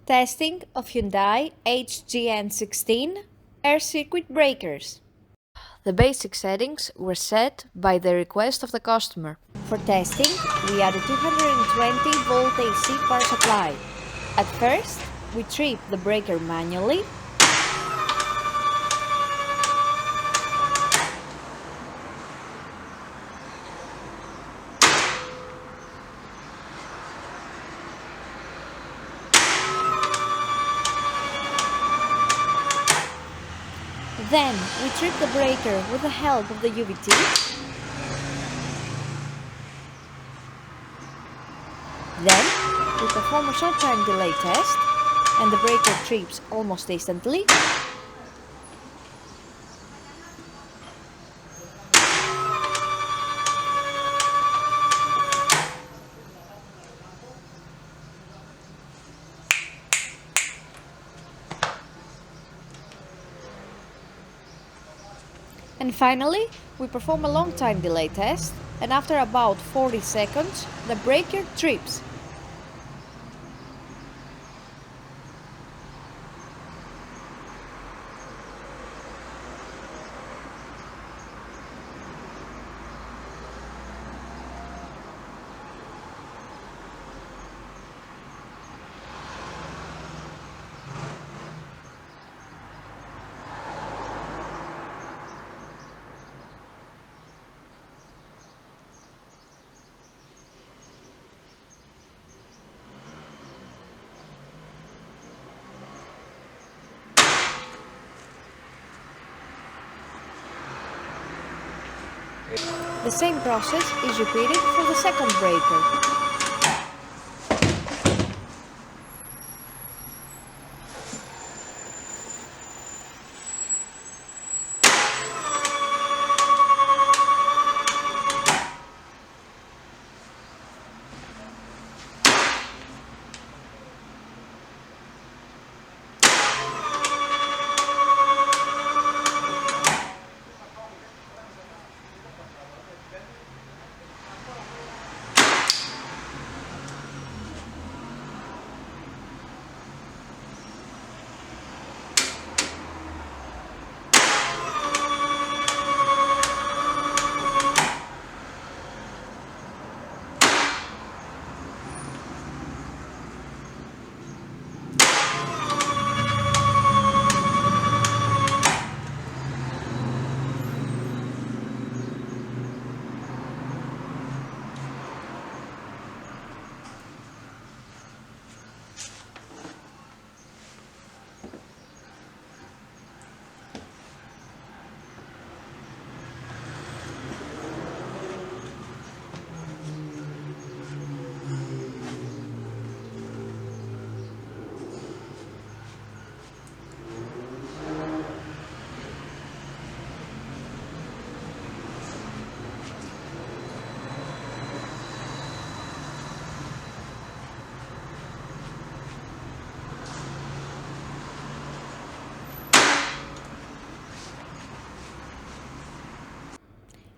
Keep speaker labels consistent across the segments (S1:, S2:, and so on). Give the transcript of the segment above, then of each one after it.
S1: Testing of Hyundai HGN16 air circuit breakers. The basic settings were set by the request of the customer. For testing, we added 220-volt AC power supply. At first, we tripped the breaker manually. Then, we tripped the breaker with the help of the UVT. Then, we perform a short time delay test, and the breaker trips almost instantly. And finally, we perform a long time delay test, and after about 40 seconds, the breaker trips. The same process is repeated for the second breaker.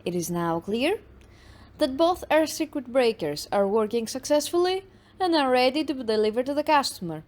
S1: It is now clear that both air circuit breakers are working successfully and are ready to be delivered to the customer.